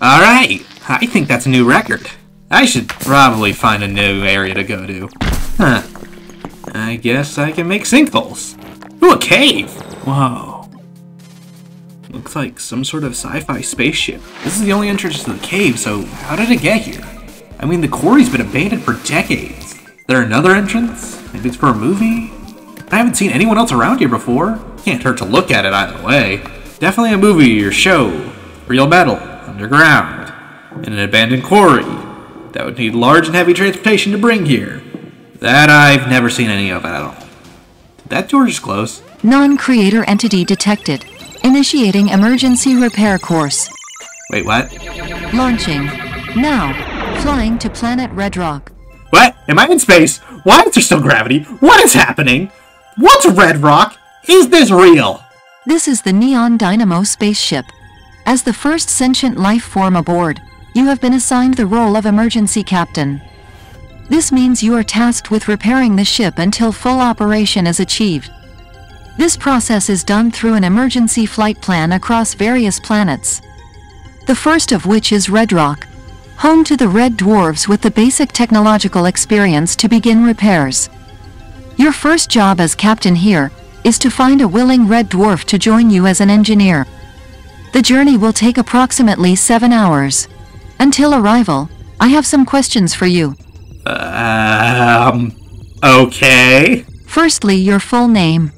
Alright, I think that's a new record. I should probably find a new area to go to. Huh. I guess I can make sinkholes. Ooh, a cave! Whoa. Looks like some sort of sci-fi spaceship. This is the only entrance to the cave, so how did it get here? I mean, the quarry's been abandoned for decades. Is there another entrance? Maybe it's for a movie? I haven't seen anyone else around here before. Can't hurt to look at it either way. Definitely a movie or show. Real metal, underground, in an abandoned quarry that would need large and heavy transportation to bring here. That I've never seen any of at all. Did that door just close? Non-creator entity detected. Initiating emergency repair course. Wait, what? Launching. Now. Flying to planet Red Rock. What? Am I in space? Why is there still gravity? What is happening? What's Red Rock? Is this real? This is the Neon Dynamo spaceship. As the first sentient life form aboard, you have been assigned the role of emergency captain. This means you are tasked with repairing the ship until full operation is achieved. This process is done through an emergency flight plan across various planets. The first of which is Red Rock, home to the Red Dwarves with the basic technological experience to begin repairs. Your first job as captain here is to find a willing Red Dwarf to join you as an engineer. The journey will take approximately 7 hours. Until arrival, I have some questions for you. Okay. Firstly, your full name.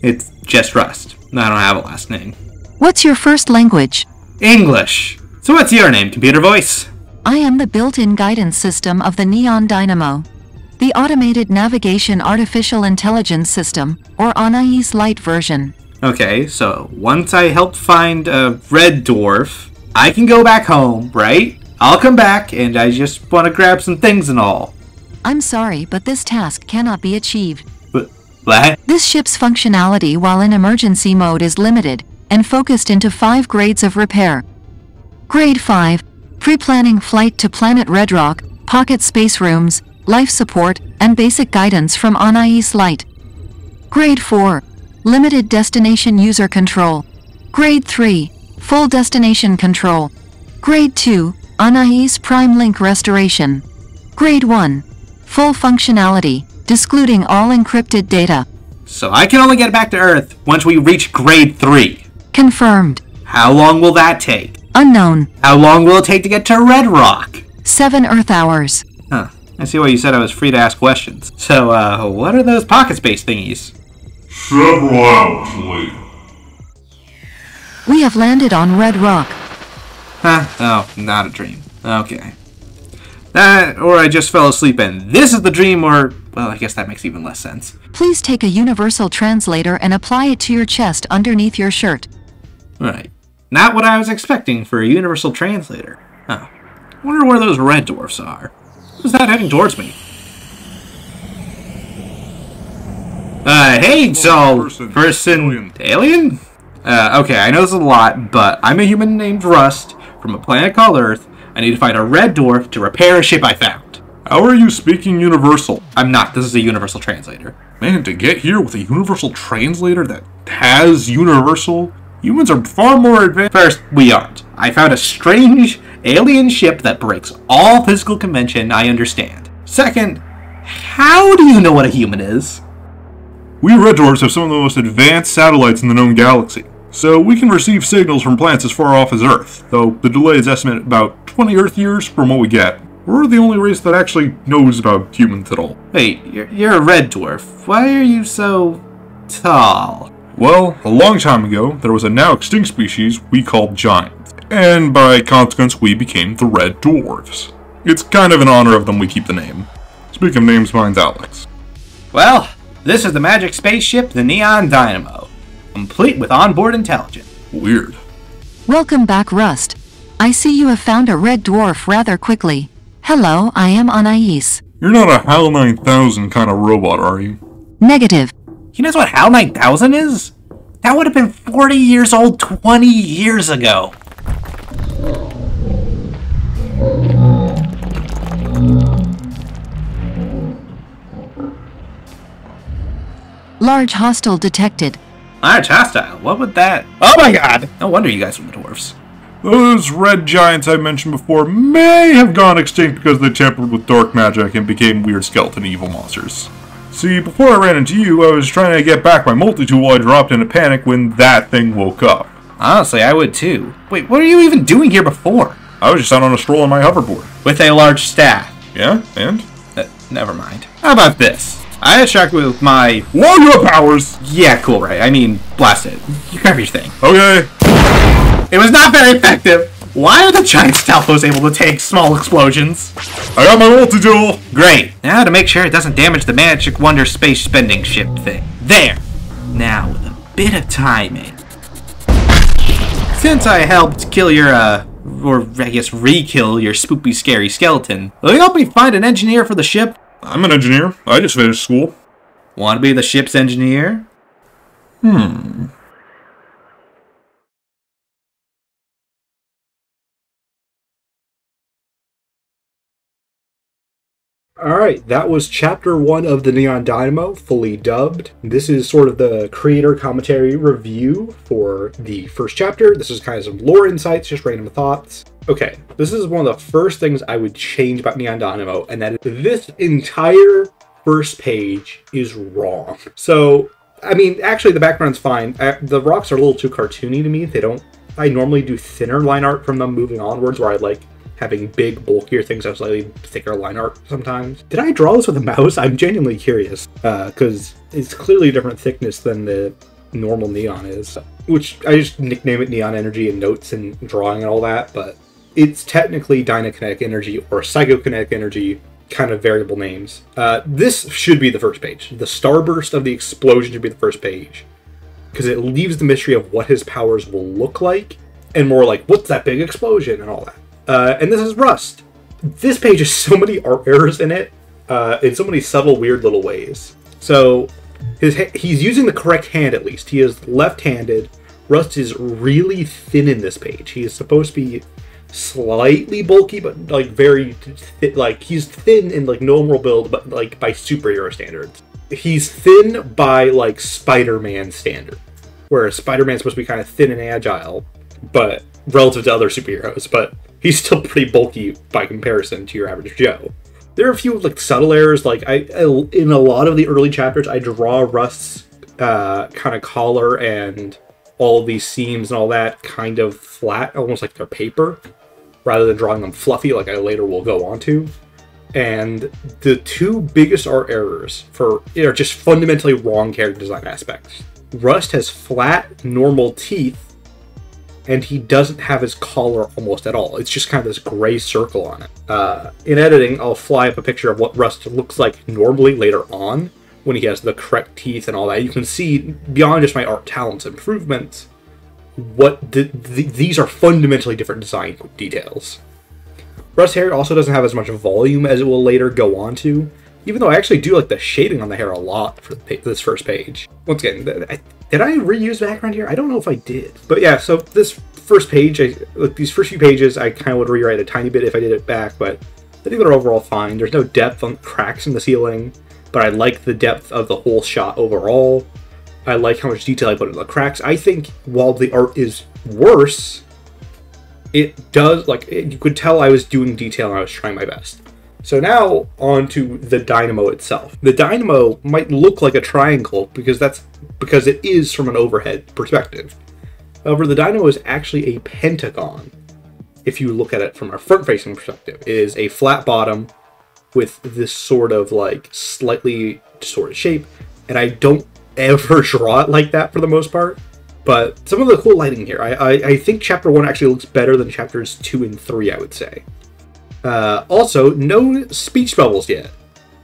It's just Rust. I don't have a last name. What's your first language? English. So what's your name, computer voice? I am the built-in guidance system of the Neon Dynamo, the automated navigation artificial intelligence system, or Anais Lite version. Okay, so once I help find a red dwarf, I can go back home, right? I'll come back, and I just want to grab some things and all. I'm sorry, but this task cannot be achieved. What? This ship's functionality while in emergency mode is limited and focused into 5 grades of repair. Grade 5, pre-planning flight to planet Red Rock, pocket space rooms, life support, and basic guidance from Anais Lite. Grade 4, limited destination user control. Grade 3, full destination control. Grade 2, Anais Prime Link restoration. Grade 1, full functionality, excluding all encrypted data. So I can only get back to Earth once we reach Grade 3. Confirmed. How long will that take? Unknown. How long will it take to get to Red Rock? 7 Earth hours. Huh. I see why you said I was free to ask questions. So, what are those pocket space thingies? Several hours later. We have landed on Red Rock. Huh? Oh, not a dream. Okay. That, or I just fell asleep and this is the dream, or, well, I guess that makes even less sense. Please take a universal translator and apply it to your chest underneath your shirt. Right. Not what I was expecting for a universal translator. Oh. I wonder where those red dwarfs are. Who's that heading towards me? Hey, so, person, alien? Okay, I know this is a lot, but I'm a human named Rust from a planet called Earth. I need to find a red dwarf to repair a ship I found. How are you speaking universal? I'm not. This is a universal translator. Man, to get here with a universal translator that has universal? Humans are far more advanced. First, we aren't. I found a strange alien ship that breaks all physical convention I understand. Second, how do you know what a human is? We red dwarfs have some of the most advanced satellites in the known galaxy, so we can receive signals from planets as far off as Earth, though the delay is estimated about 20 Earth years from what we get. We're the only race that actually knows about humans at all. Wait, you're a red dwarf. Why are you so tall? Well, a long time ago, there was a now extinct species we called giants, and by consequence we became the Red Dwarfs. It's kind of in honor of them we keep the name. Speaking of names, mine's Alex. Well, this is the magic spaceship, the Neon Dynamo, complete with onboard intelligence. Weird. Welcome back, Rust. I see you have found a red dwarf rather quickly. Hello, I am Anais. You're not a HAL 9000 kind of robot, are you? Negative. He knows what HAL 9000 is? That would have been 40 years old 20 years ago. Large hostile detected. Large hostile? What would that... Oh my god! No wonder you guys were the dwarfs. Those red giants I mentioned before may have gone extinct because they tampered with dark magic and became weird skeleton evil monsters. See, before I ran into you, I was trying to get back my multi-tool I dropped in a panic when that thing woke up. Honestly, I would too. Wait, what are you even doing here before? I was just out on a stroll on my hoverboard. With a large staff. Yeah, and? Never mind. How about this? I attack with my... Whoa, you have powers! Yeah, cool, right? I mean, blast it. You grab your thing. Okay. It was not very effective. Why are the giant Stalfos able to take small explosions? I got my multi-tool! Great. Now to make sure it doesn't damage the Magic Wonder space spending ship thing. There. Now with a bit of timing. Since I helped kill your, or I guess re-kill your spoopy scary skeleton, will you help me find an engineer for the ship? I'm an engineer. I just finished school. Want to be the ship's engineer? Alright, that was Chapter 1 of the Neon Dynamo, fully dubbed. This is sort of the creator commentary review for the first chapter. This is kind of some lore insights, just random thoughts. Okay, this is one of the first things I would change about Neon Dynamo, and that is this entire first page is wrong. So, I mean, actually the background's fine. The rocks are a little too cartoony to me. I normally do thinner line art from them moving onwards, where I like having big, bulkier things have slightly thicker line art sometimes. Did I draw this with a mouse? I'm genuinely curious, because it's clearly a different thickness than the normal neon is, which I just nickname it Neon Energy in notes and drawing and all that, but it's technically Dynakinetic Energy or Psychokinetic Energy, kind of variable names. This should be the first page. The starburst of the explosion should be the first page, because it leaves the mystery of what his powers will look like, and more like, what's that big explosion and all that. And this is Rust. This page has so many art errors in it, in so many subtle, weird little ways. So, he's using the correct hand at least. He is left-handed. Rust is really thin in this page. He is supposed to be slightly bulky, but like very like he's thin in like normal build, but like by superhero standards. He's thin by like Spider-Man standard, whereas Spider-Man's supposed to be kind of thin and agile, but relative to other superheroes, but he's still pretty bulky by comparison to your average Joe. There are a few like subtle errors, like I in a lot of the early chapters I draw Rust's kind of collar and all of these seams and all that kind of flat, almost like they're paper, rather than drawing them fluffy like I later will go on to. And the two biggest art errors are just fundamentally wrong character design aspects. Rust has flat, normal teeth, and he doesn't have his collar almost at all. It's just kind of this gray circle on it. In editing, I'll fly up a picture of what Rust looks like normally later on, when he has the correct teeth and all that. You can see, beyond just my art talents improvements, what these are fundamentally different design details. Rust's hair also doesn't have as much volume as it will later go on to, even though I actually do like the shading on the hair a lot for this first page. Once again, did I reuse background here? I don't know if I did. But yeah, so this first page, these first few pages, I kind of would rewrite a tiny bit if I did it back, but I think they're overall fine. There's no depth on cracks in the ceiling, but I like the depth of the whole shot overall. I like how much detail I put in the cracks. I think while the art is worse, it does, like, you could tell I was doing detail and I was trying my best. So now, on to the Dynamo itself. The Dynamo might look like a triangle because it is from an overhead perspective. However, the Dynamo is actually a pentagon. If you look at it from a front-facing perspective, it is a flat bottom with this sort of like slightly distorted shape, and I don't ever draw it like that for the most part. But some of the cool lighting here, I think Chapter 1 actually looks better than Chapters 2 and 3, I would say. Also, no speech bubbles yet.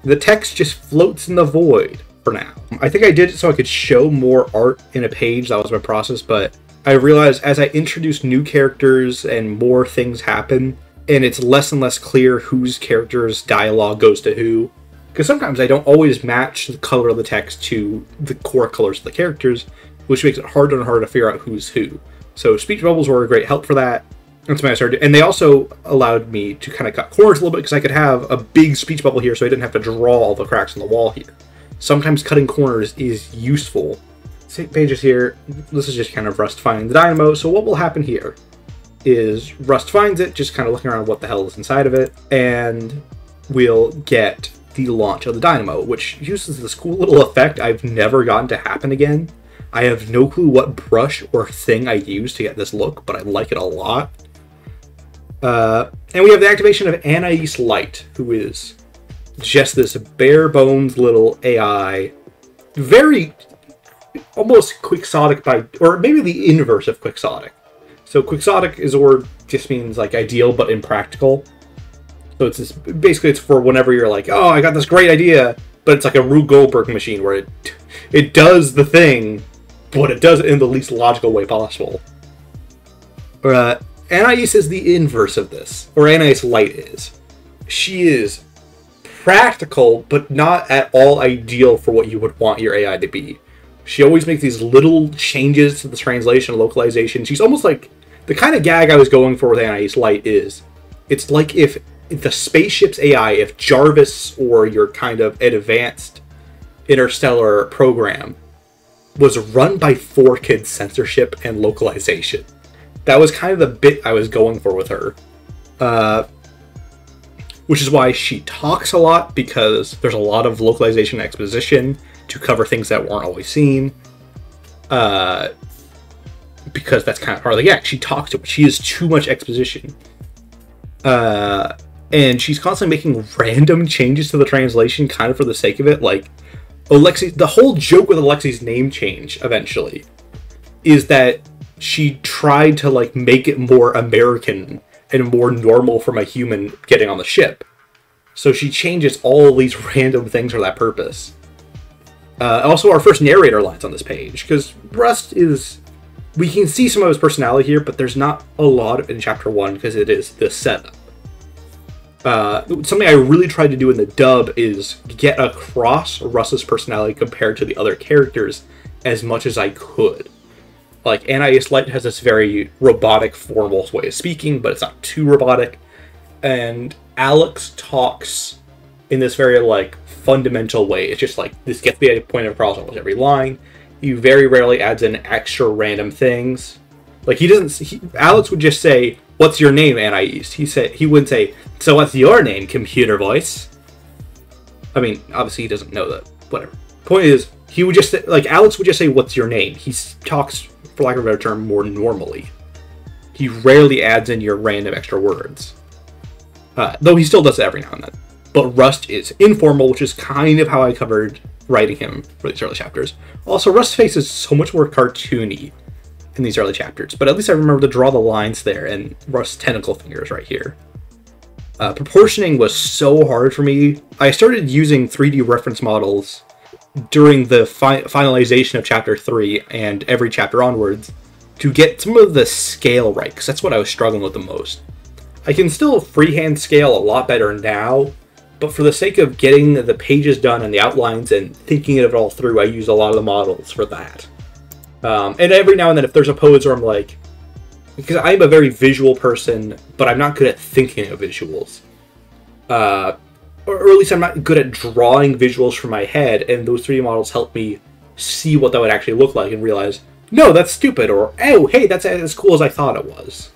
The text just floats in the void for now. I think I did it so I could show more art in a page. That was my process, but I realized as I introduce new characters and more things happen, and it's less and less clear whose character's dialogue goes to who, because sometimes I don't always match the color of the text to the core colors of the characters, which makes it harder and harder to figure out who's who. So speech bubbles were a great help for that. That's when I started, and they also allowed me to kind of cut corners a little bit, because I could have a big speech bubble here so I didn't have to draw all the cracks in the wall here. Sometimes cutting corners is useful. 6 pages here. This is just kind of Rust finding the Dynamo. So what will happen here? is Rust finds it, just kind of looking around what the hell is inside of it, and we'll get the launch of the Dynamo, which uses this cool little effect I've never gotten to happen again. I have no clue what brush or thing I used to get this look, but I like it a lot. And we have the activation of Anais Light, who is just this bare bones little AI, very almost quixotic or maybe the inverse of quixotic. So quixotic is a word just means like ideal but impractical. So it's this, basically it's for whenever you're like, oh, I got this great idea, but it's like a Rube Goldberg machine where it does the thing, but it does it in the least logical way possible. Anais is the inverse of this, or Anais Light is. She is practical, but not at all ideal for what you would want your AI to be. She always makes these little changes to the translation and localization. She's almost like the kind of gag I was going for with Anais Light is, it's like if the spaceship's AI, if Jarvis or your kind of advanced interstellar program was run by 4Kids censorship and localization. That was kind of the bit I was going for with her. Which is why she talks a lot, because there's a lot of localization and exposition to cover things that weren't always seen. Because that's kind of part of the gag. She talks to it. She has too much exposition. And she's constantly making random changes to the translation kind of for the sake of it. Like, Alexi, the whole joke with Alexi's name change, eventually, is that she tried to, like, make it more American and more normal from a human getting on the ship. So she changes all these random things for that purpose. Also, our first narrator lines on this page, because Rust is... We can see some of his personality here, but there's not a lot in Chapter 1, because it is the setup. Something I really tried to do in the dub is get across Russ's personality compared to the other characters as much as I could. Like, Anais Light has this very robotic, formal way of speaking, but it's not too robotic. And Alex talks in this very, like, fundamental way. It's just like, this gets the point across almost every line. He very rarely adds in extra random things. Like, Alex would just say, "What's your name, Anais?" He wouldn't say, "So what's your name, computer voice?" I mean, obviously he doesn't know that. Whatever. Point is, he would just say, like, Alex would just say, "What's your name?" He talks, for lack of a better term, more normally. He rarely adds in your random extra words. Though he still does it every now and then. But Rust is informal, which is kind of how I covered writing him for these early chapters. Also, Rust's face is so much more cartoony in these early chapters, but at least I remember to draw the lines there, and Rust's tentacle fingers right here. Proportioning was so hard for me. I started using 3D reference models during the finalization of Chapter 3 and every chapter onwards to get some of the scale right, because that's what I was struggling with the most. I can still freehand scale a lot better now, but for the sake of getting the pages done and the outlines and thinking of it all through, I use a lot of the models for that. And every now and then, if there's a pose where I'm like, because I'm a very visual person, but I'm not good at thinking of visuals. Or at least I'm not good at drawing visuals from my head, and those 3D models help me see what that would actually look like and realize, no, that's stupid, or, oh, hey, that's as cool as I thought it was.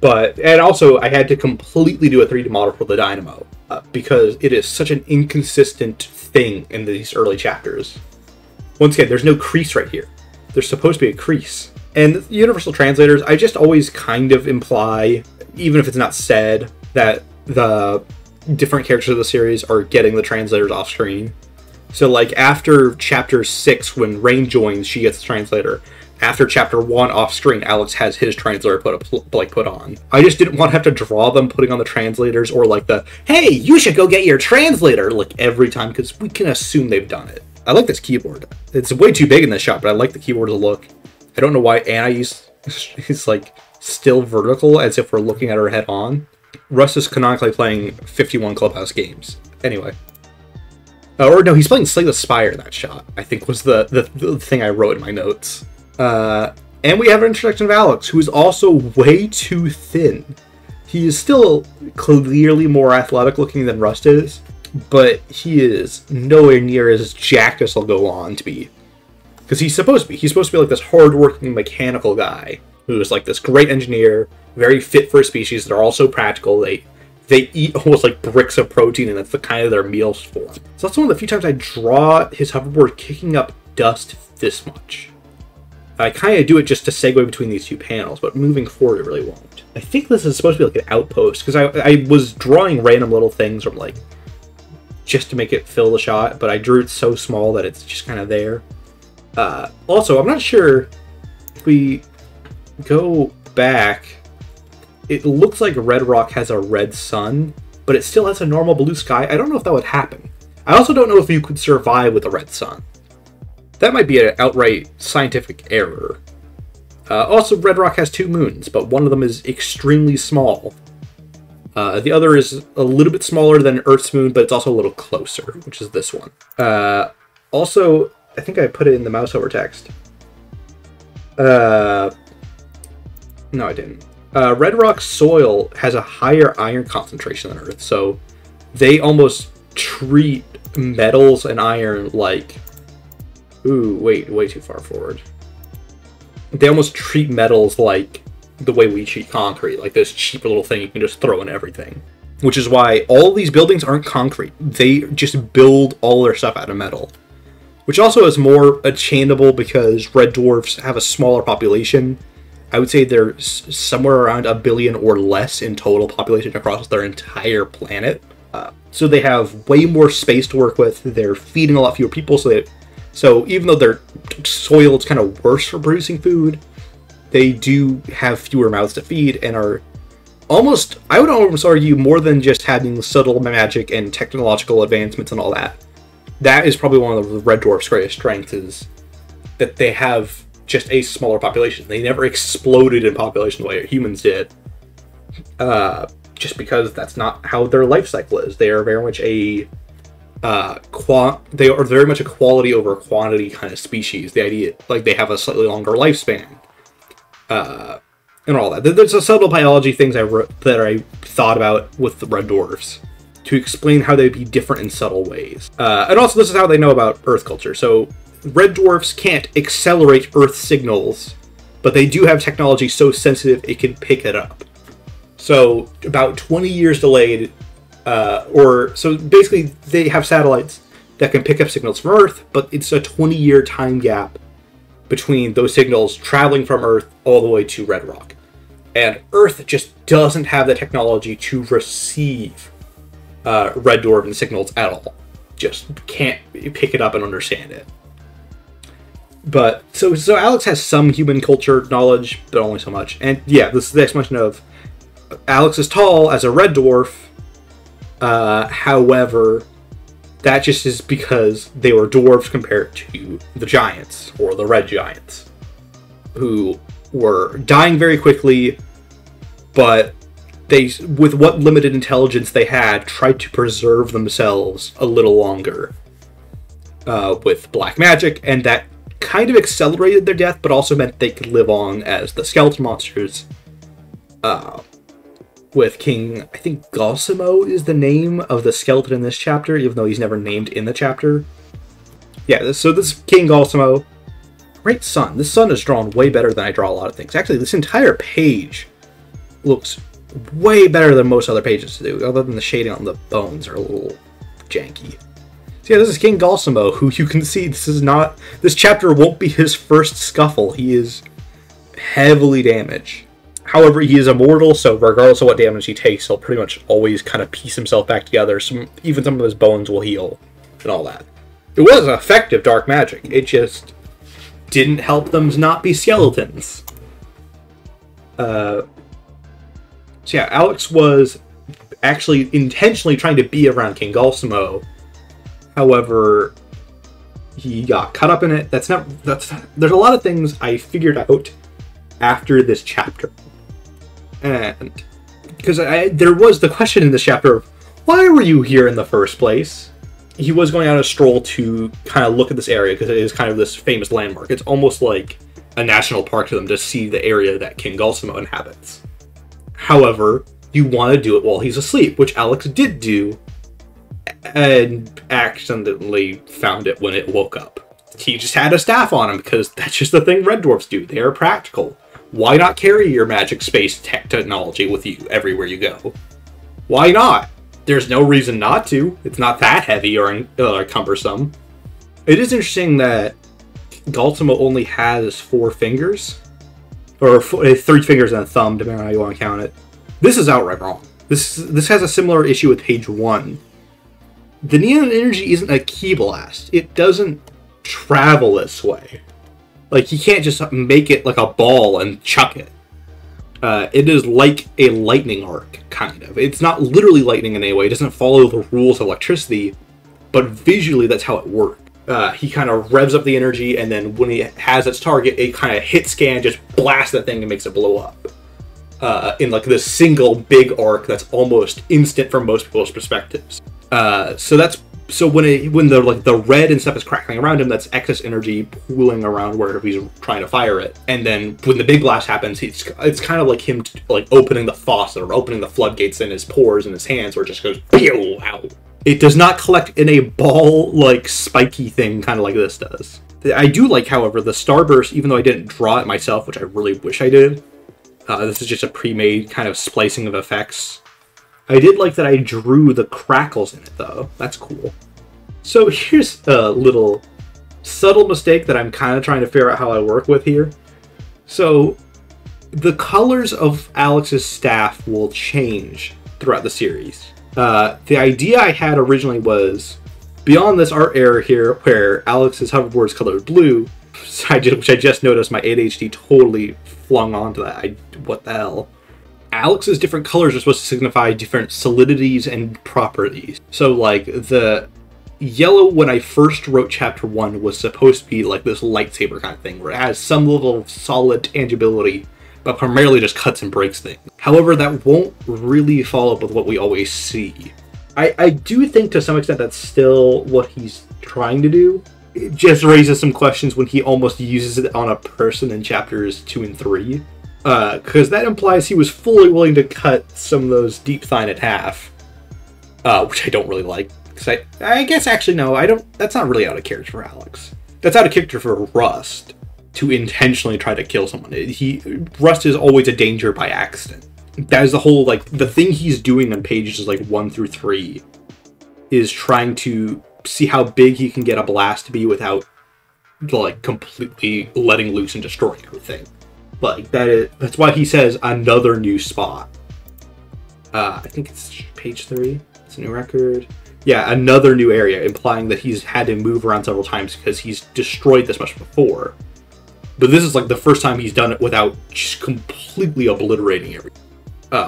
And also, I had to completely do a 3D model for the Dynamo, because it is such an inconsistent thing in these early chapters. Once again, there's no crease right here. There's supposed to be a crease. And the universal translators, I just always kind of imply, even if it's not said, that the different characters of the series are getting the translators off screen. So, like, after Chapter 6, when Rain joins, she gets the translator. After Chapter 1 off screen, Alex has his translator put on. I just didn't want to have to draw them putting on the translators, or like the, hey, you should go get your translator, like, every time, because we can assume they've done it. I like this keyboard. It's way too big in this shot, but I like the keyboard as a look. I don't know why Anais is, like, still vertical, as if we're looking at her head on. Russ is canonically playing 51 Clubhouse games. Anyway. Or no, he's playing Slay the Spire in that shot, I think was the thing I wrote in my notes. And we have an introduction of Alex, who is also way too thin. He is still clearly more athletic looking than Rust is, but he is nowhere near as jacked as he'll go on to be. Because he's supposed to be. He's supposed to be like this hard-working mechanical guy. who is like this great engineer, very fit for a species. They're also practical. They eat almost like bricks of protein, and that's the kind of their meals for. So that's one of the few times I draw his hoverboard kicking up dust this much. I kind of do it just to segue between these two panels, but moving forward it really won't. I think this is supposed to be like an outpost, because I was drawing random little things from like, just to make it fill the shot, but I drew it so small that it's just kind of there. Also, I'm not sure if we go back, it looks like Red Rock has a red sun, but it still has a normal blue sky. I don't know if that would happen. I also don't know if you could survive with a red sun. That might be an outright scientific error. Also, Red Rock has 2 moons, but one of them is extremely small. The other is a little bit smaller than Earth's moon, but it's also a little closer, which is this one. Also, I think I put it in the mouse over text. No, I didn't. Red Rock's soil has a higher iron concentration than Earth, so they almost treat metals and iron like... Ooh, wait, way too far forward. They almost treat metals like the way we treat concrete, like this cheap little thing you can just throw in everything. Which is why all these buildings aren't concrete. They just build all their stuff out of metal. Which also is more attainable because red dwarfs have a smaller population. I would say they're somewhere around 1 billion or less in total population across their entire planet. So they have way more space to work with. They're feeding a lot fewer people, so even though their soil is kind of worse for producing food, they do have fewer mouths to feed and are almost, I would almost argue, more than just having subtle magic and technological advancements and all that. That is probably one of the red dwarf's greatest strengths, is that they have just a smaller population. They never exploded in population the way humans did. Just because that's not how their life cycle is. They are very much a they are very much a quality over quantity kind of species. The idea, like, they have a slightly longer lifespan, and all that. There's a subtle biology things that I thought about with the red dwarfs to explain how they'd be different in subtle ways. And also, this is how they know about Earth culture. So, red dwarfs can't accelerate Earth signals, but they do have technology so sensitive it can pick it up. So, about 20 years delayed. So basically they have satellites that can pick up signals from Earth, but it's a 20-year time gap between those signals traveling from Earth all the way to Red Rock. And Earth just doesn't have the technology to receive red dwarf signals at all. Just can't pick it up and understand it. But, so Alex has some human culture knowledge, but only so much. And yeah, this is the explanation of Alex is tall as a red dwarf. However, that just is because they were dwarves compared to the giants, or the red giants, who were dying very quickly, but they, with what limited intelligence they had, tried to preserve themselves a little longer with black magic, and that kind of accelerated their death, but also meant they could live on as the skeleton monsters. With King, I think Gosimo is the name of the skeleton in this chapter, even though he's never named in the chapter. Yeah, so this is King Gosimo. Great sun. This sun is drawn way better than I draw a lot of things. Actually, this entire page looks way better than most other pages do, other than the shading on the bones are a little janky. So yeah, this is King Gosimo, who you can see this chapter won't be his first scuffle. He is heavily damaged. However, he is immortal, so regardless of what damage he takes, he'll pretty much always kind of piece himself back together. Even some of his bones will heal, and all that. It was effective dark magic. It just didn't help them not be skeletons. So yeah, Alex was actually intentionally trying to be around King Gosimo. However, he got caught up in it. There's a lot of things I figured out after this chapter. And because there was the question in this chapter of, why were you here in the first place? He was going on a stroll to kind of look at this area because it is kind of this famous landmark. It's almost like a national park to them to see the area that King Gosimo inhabits. However, you want to do it while he's asleep, which Alex did do, and accidentally found it when it woke up. He just had a staff on him because that's just the thing red dwarfs do. They are practical. Why not carry your magic space technology with you everywhere you go? Why not? There's no reason not to. It's not that heavy or cumbersome. It is interesting that Galtimo only has 4 fingers. Or 3 fingers and a thumb, depending on how you want to count it. This is outright wrong. This has a similar issue with page 1. The neon energy isn't a ki blast. It doesn't travel this way. Like, you can't just make it like a ball and chuck it. It is like a lightning arc, kind of. It's not literally lightning in any way. It doesn't follow the rules of electricity, but visually that's how it works. He kind of revs up the energy, and then when he has its target, it kind of hit scan, just blasts that thing and makes it blow up. In like this single big arc that's almost instant from most people's perspectives. So when the red and stuff is crackling around him, that's excess energy pooling around wherever he's trying to fire it. And then when the big blast happens, it's kind of like him like opening the faucet or opening the floodgates in his pores in his hands, where it just goes pew out. It does not collect in a ball like spiky thing, kind of like this does. I do like, however, the starburst, even though I didn't draw it myself, which I really wish I did. This is just a pre-made kind of splicing of effects. I did like that I drew the crackles in it, though. That's cool. So here's a little subtle mistake that I'm kind of trying to figure out how I work with here. So the colors of Alex's staff will change throughout the series. The idea I had originally was, beyond this art error here, where Alex's hoverboard is colored blue, which I just noticed my ADHD totally flung onto that. What the hell? Alex's different colors are supposed to signify different solidities and properties. So, like, the yellow, when I first wrote Chapter 1, was supposed to be like this lightsaber kind of thing, where it has some level of solid tangibility, but primarily just cuts and breaks things. However, that won't really follow up with what we always see. I do think to some extent that's still what he's trying to do. It just raises some questions when he almost uses it on a person in Chapters 2 and 3. Because that implies he was fully willing to cut some of those deep thigh in half. Which I don't really like. Because I guess actually no, I don't. That's not really out of character for Alex. That's out of character for Rust to intentionally try to kill someone. Rust is always a danger by accident. That is the whole, like, the thing he's doing on pages like 1 through 3 is trying to see how big he can get a blast to be without, like, completely letting loose and destroying everything. Like, that's why he says another new spot. I think it's page 3. It's a new record. Yeah, another new area, implying that he's had to move around several times because he's destroyed this much before. But this is like the first time he's done it without just completely obliterating everything.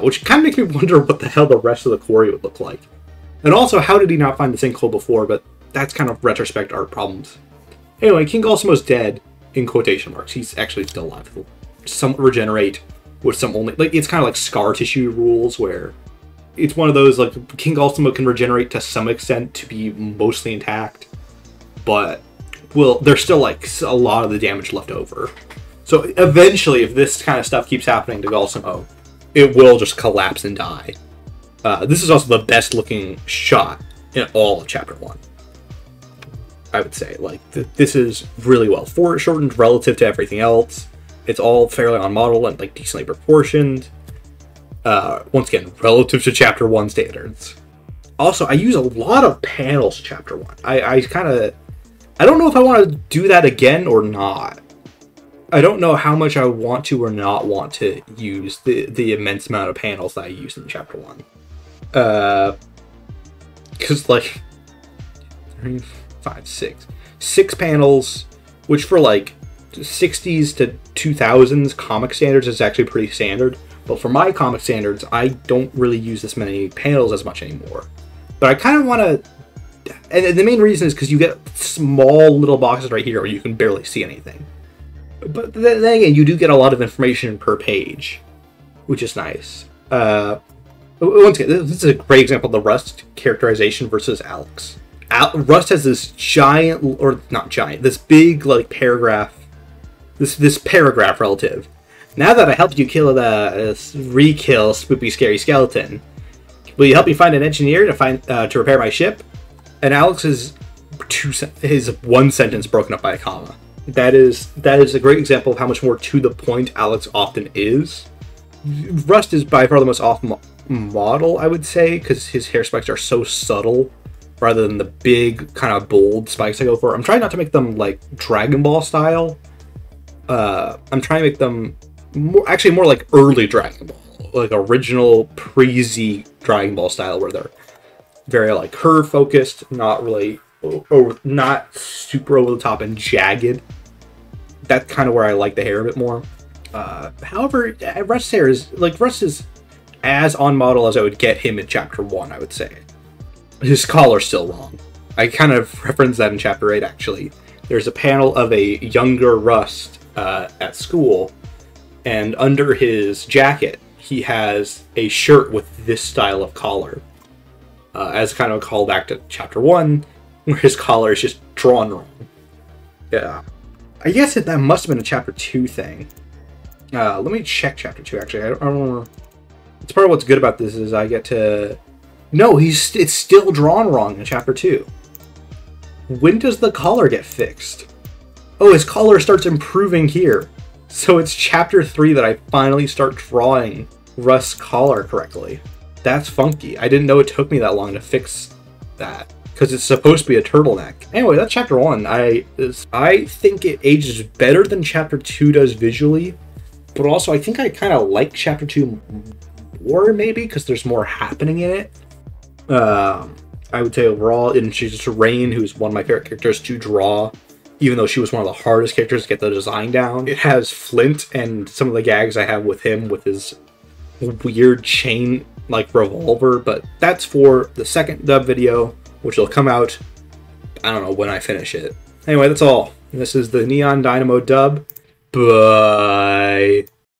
Which kind of makes me wonder what the hell the rest of the quarry would look like. And also, how did he not find the sinkhole before? But that's kind of retrospect art problems. Anyway, King Galsimo's dead, in quotation marks. He's actually still alive. Some regenerate with some only... Like, it's kind of like scar tissue rules, where it's one of those, like, King Galsimo can regenerate to some extent to be mostly intact. But, well, there's still, like, a lot of the damage left over. So, eventually, if this kind of stuff keeps happening to Galsimo, it will just collapse and die. This is also the best looking shot in all of Chapter 1. I would say. Like, this is really well foreshortened relative to everything else. It's all fairly on model and, like, decently proportioned. Once again, relative to Chapter 1 standards. Also, I use a lot of panels in Chapter 1. I don't know if I want to do that again or not. I don't know how much I want to or not want to use the immense amount of panels that I used in Chapter 1. Because, like, 3, 5, 6. 6 panels, which for, like, 60s to 2000s comic standards is actually pretty standard. But for my comic standards, I don't really use this many panels as much anymore. But I kind of want to... And the main reason is because you get small little boxes right here where you can barely see anything. But then again, you do get a lot of information per page, which is nice. Once again, this is a great example of the Rust characterization versus Alex. Rust has this giant, or not giant, this big, like, paragraph, this paragraph relative. Now that I helped you kill re-kill Spoopy Scary Skeleton, will you help me find an engineer to repair my ship? And Alex is his one sentence broken up by a comma. That is a great example of how much more to the point Alex often is. Rust is by far the most off model, I would say, because his hair spikes are so subtle rather than the big kind of bold spikes I go for. I'm trying not to make them like Dragon Ball style. I'm trying to make them more like early Dragon Ball, like original pre-Z Dragon Ball style, where they're very like curve focused, not really not super over the top and jagged. That's kind of where I like the hair a bit more. However, Rust's hair is Rust is as on model as I would get him in chapter 1, I would say. His collar's still wrong. I kind of referenced that in chapter 8 actually. There's a panel of a younger Rust at school, and under his jacket he has a shirt with this style of collar. As kind of a callback to chapter 1, where his collar is just drawn wrong. Yeah. I guess that must have been a chapter 2 thing. Let me check chapter 2, actually. I don't know. It's part of what's good about this is I get to... No, it's still drawn wrong in chapter 2. When does the collar get fixed? Oh, his collar starts improving here. So it's chapter 3 that I finally start drawing Rust's collar correctly. That's funky. I didn't know it took me that long to fix that, because it's supposed to be a turtleneck. Anyway, that's chapter 1. I think it ages better than chapter 2 does visually, but also I think I kind of like chapter 2 more, maybe, because there's more happening in it. I would say overall, introduces Rain, who's one of my favorite characters to draw, even though she was one of the hardest characters to get the design down. It has Flint and some of the gags I have with him with his weird chain like revolver, but that's for the second dub video, which will come out, I don't know when I finish it. Anyway, that's all. This is the Neon Dynamo dub, but